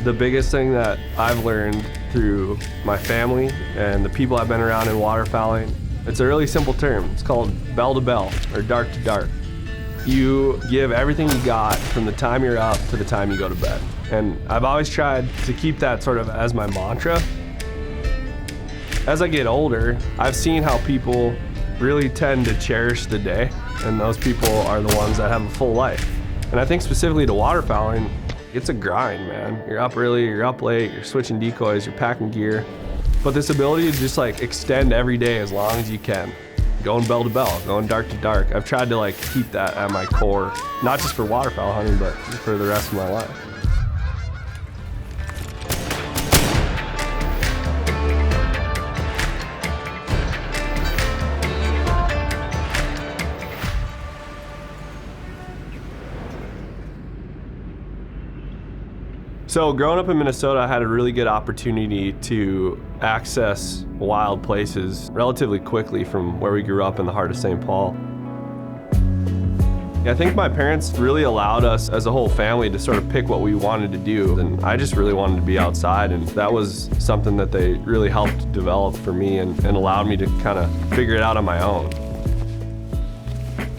The biggest thing that I've learned through my family and the people I've been around in waterfowling, it's a really simple term. It's called bell to bell or dark to dark. You give everything you got from the time you're up to the time you go to bed. And I've always tried to keep that sort of as my mantra. As I get older, I've seen how people really tend to cherish the day, and those people are the ones that have a full life. And I think specifically to waterfowling, it's a grind, man. You're up early, you're up late, you're switching decoys, you're packing gear. But this ability to just like extend every day as long as you can. Going bell to bell, going dark to dark. I've tried to like keep that at my core, not just for waterfowl hunting, but for the rest of my life. So growing up in Minnesota, I had a really good opportunity to access wild places relatively quickly from where we grew up in the heart of St. Paul. I think my parents really allowed us as a whole family to sort of pick what we wanted to do, and I just really wanted to be outside, and that was something that they really helped develop for me and allowed me to kind of figure it out on my own.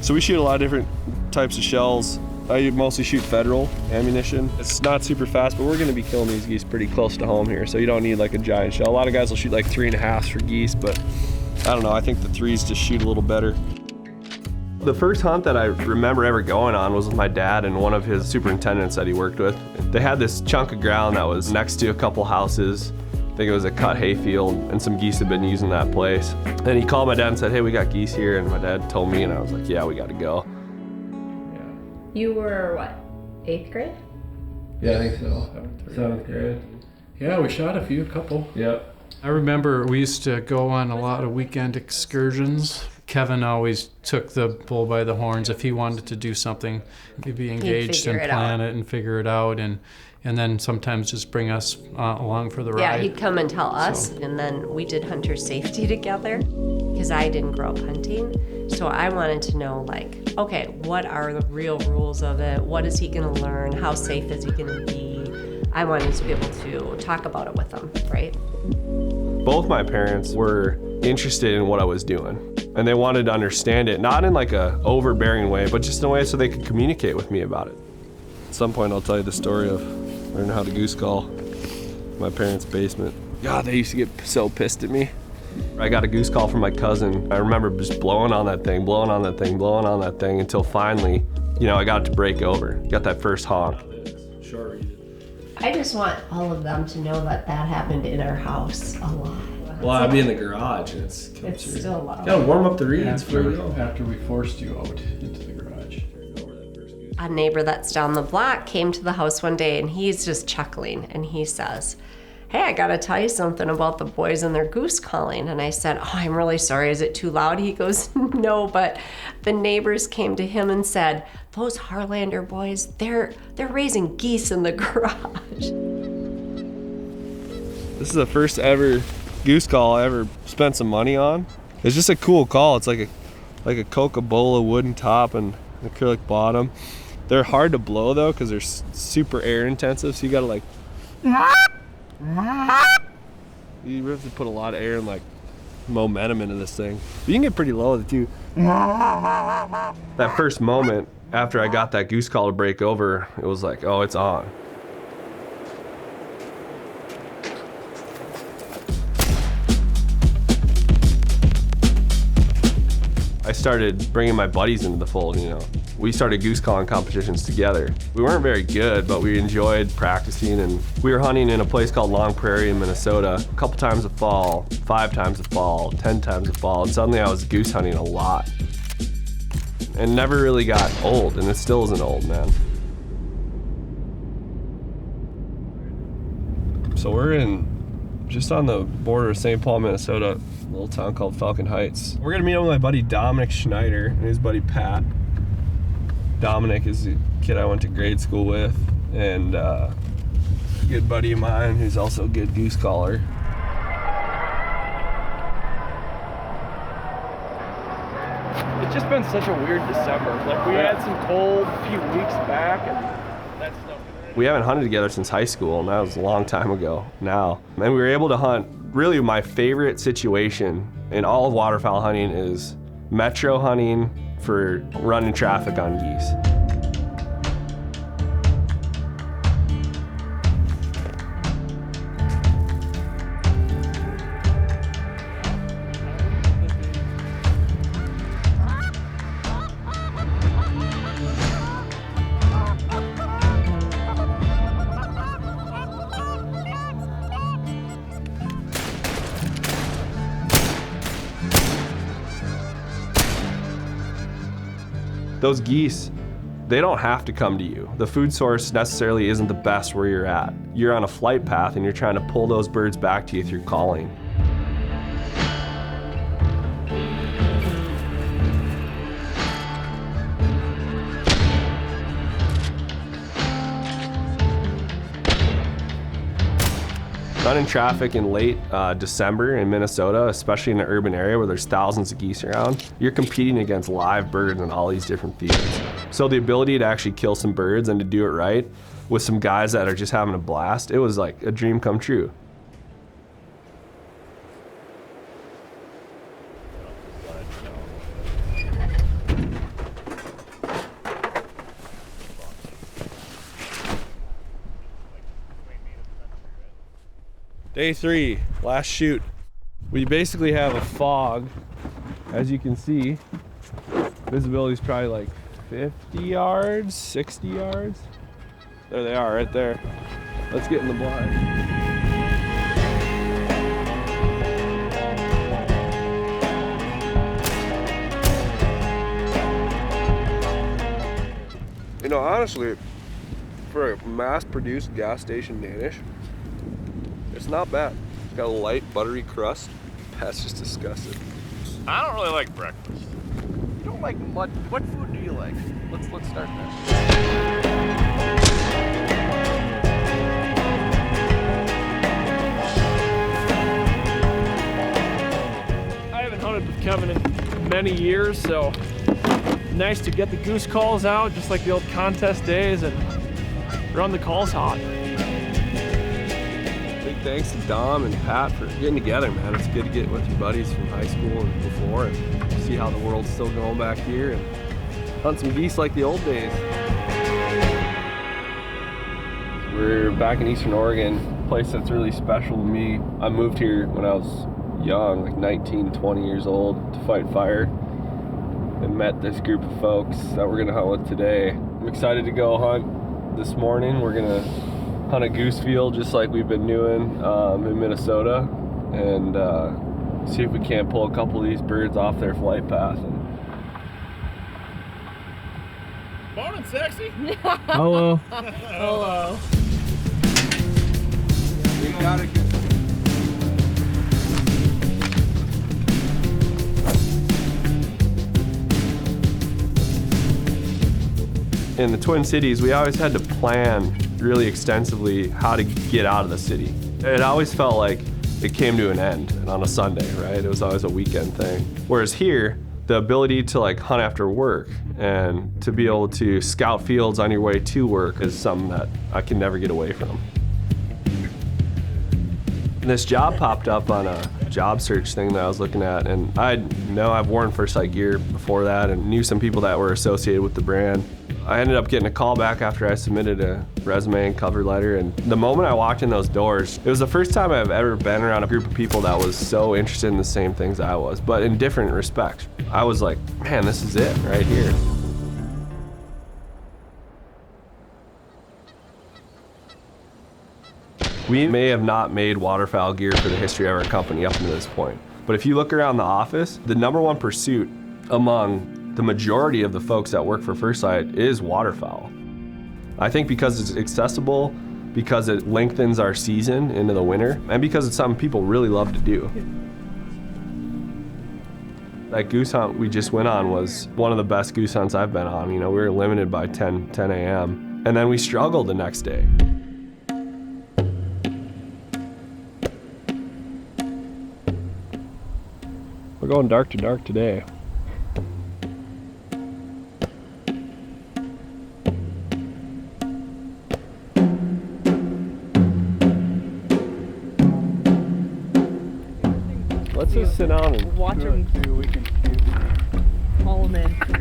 So we shoot a lot of different types of shells. I mostly shoot federal ammunition. It's not super fast, but we're gonna be killing these geese pretty close to home here, so you don't need like a giant shell. A lot of guys will shoot like 3.5s for geese, but I don't know, I think the 3s just shoot a little better. The first hunt that I remember ever going on was with my dad and one of his superintendents that he worked with. They had this chunk of ground that was next to a couple houses. I think it was a cut hayfield, and some geese had been using that place. And he called my dad and said, hey, we got geese here, and my dad told me, and I was like, yeah, we gotta go. You were what, 8th grade? Yeah, I think so. 7th grade. Yeah, we shot a couple. Yep. I remember we used to go on a lot of weekend excursions. Kevin always took the bull by the horns. If he wanted to do something, he'd be engaged and plan it and figure it out, and then sometimes just bring us along for the ride. Yeah, he'd come and tell us, and then we did hunter safety together because I didn't grow up hunting. So I wanted to know, like, okay, what are the real rules of it? What is he gonna learn? How safe is he gonna be? I wanted to be able to talk about it with him, right? Both my parents were interested in what I was doing, and they wanted to understand it, not in like a overbearing way, but just in a way so they could communicate with me about it. At some point I'll tell you the story of learning how to goose call in my parents' basement. God, they used to get so pissed at me. I got a goose call from my cousin. I remember just blowing on that thing, blowing on that thing, blowing on that thing until finally, you know, I got it to break over. Got that first honk. I just want all of them to know that that happened in our house a lot. Well, I'd be in the garage and it's still loud. gotta warm up the reeds. After we forced you out into the garage. A neighbor that's down the block came to the house one day and he's just chuckling and he says, hey, I gotta tell you something about the boys and their goose calling. And I said, oh, I'm really sorry, is it too loud? He goes, no, but the neighbors came to him and said, those Harlander boys, they're raising geese in the garage. This is the first ever goose call I ever spent some money on. It's just a cool call. It's like a Coca-Cola wooden top and acrylic bottom. They're hard to blow though because they're super air intensive, so you gotta like you have to put a lot of air and like momentum into this thing. But you can get pretty low with it too. That first moment after I got that goose call to break over, it was like, oh, it's on. I started bringing my buddies into the fold, you know. We started goose calling competitions together. We weren't very good, but we enjoyed practicing, and we were hunting in a place called Long Prairie in Minnesota a couple times a fall, 5 times a fall, 10 times a fall, and suddenly I was goose hunting a lot. And never really got old, and it still isn't old, man. So we're just on the border of St. Paul, Minnesota, a little town called Falcon Heights. We're gonna meet up with my buddy Dominic Schneider and his buddy Pat. Dominic is a kid I went to grade school with, and a good buddy of mine who's also a good goose caller. It's just been such a weird December. Like we had some cold a few weeks back, and that's stuff. We haven't hunted together since high school, and that was a long time ago now. And we were able to hunt. Really, my favorite situation in all of waterfowl hunting is metro hunting for running traffic on geese. Those geese, they don't have to come to you. The food source necessarily isn't the best where you're at. You're on a flight path and you're trying to pull those birds back to you through calling. Running traffic in late December in Minnesota, especially in an urban area where there's thousands of geese around, you're competing against live birds in all these different fields. So the ability to actually kill some birds and to do it right with some guys that are just having a blast, it was like a dream come true. Day 3, last shoot. We basically have a fog. As you can see, visibility is probably like 50 yards, 60 yards. There they are, right there. Let's get in the blind. You know, honestly, for a mass-produced gas station Danish, it's not bad. It's got a light, buttery crust. That's just disgusting. I don't really like breakfast. You don't like much. What food do you like? Let's start there. I haven't hunted with Kevin in many years, so nice to get the goose calls out, just like the old contest days, and run the calls hot. Big thanks to Dom and Pat for getting together, man. It's good to get with your buddies from high school and before and see how the world's still going back here and hunt some geese like the old days. We're back in Eastern Oregon, a place that's really special to me. I moved here when I was young, like 19, 20 years old, to fight fire, and met this group of folks that we're gonna hunt with today. I'm excited to go hunt this morning. We're gonna hunt a goose field just like we've been doing in Minnesota, and see if we can't pull a couple of these birds off their flight path. Morning, sexy. Hello. Hello. We gotta get. In the Twin Cities, we always had to plan really extensively how to get out of the city. It always felt like it came to an end on a Sunday, right? It was always a weekend thing. Whereas here, the ability to like hunt after work and to be able to scout fields on your way to work is something that I can never get away from. And this job popped up on a job search thing that I was looking at, and I've worn First Sight gear before that and knew some people that were associated with the brand. I ended up getting a call back after I submitted a resume and cover letter, and the moment I walked in those doors, it was the first time I've ever been around a group of people that was so interested in the same things I was, but in different respects. I was like, man, this is it right here. We may have not made waterfowl gear for the history of our company up until this point, but if you look around the office, the #1 pursuit among the majority of the folks that work for First Sight is waterfowl. I think because it's accessible, because it lengthens our season into the winter, and because it's something people really love to do. That goose hunt we just went on was one of the best goose hunts I've been on. You know, we were limited by 10 a.m. and then we struggled the next day. We're going dark to dark today. just sit down and watch them. Haul them in.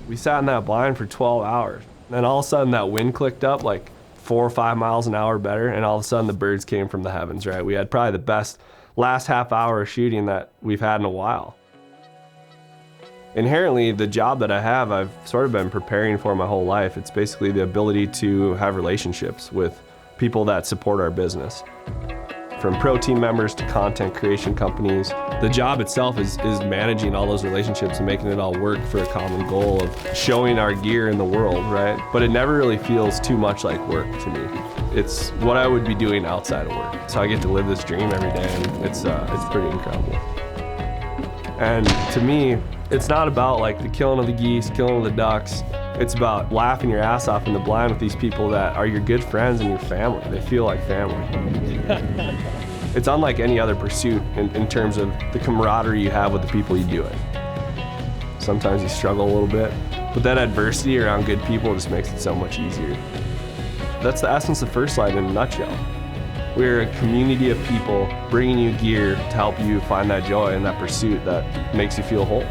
we sat in that blind for 12 hours. And all of a sudden that wind clicked up like 4 or 5 miles an hour better, and all of a sudden the birds came from the heavens, right? We had probably the best last half hour of shooting that we've had in a while. Inherently, the job that I have, I've sort of been preparing for my whole life. It's basically the ability to have relationships with people that support our business. From pro team members to content creation companies. The job itself is managing all those relationships and making it all work for a common goal of showing our gear in the world, right? But it never really feels too much like work to me. It's what I would be doing outside of work. So I get to live this dream every day, and it's pretty incredible. And to me, it's not about like the killing of the geese, killing of the ducks. It's about laughing your ass off in the blind with these people that are your good friends and your family. They feel like family. It's unlike any other pursuit in terms of the camaraderie you have with the people you do it. Sometimes you struggle a little bit, but that adversity around good people just makes it so much easier. That's the essence of First Lite in a nutshell. We're a community of people bringing you gear to help you find that joy and that pursuit that makes you feel whole.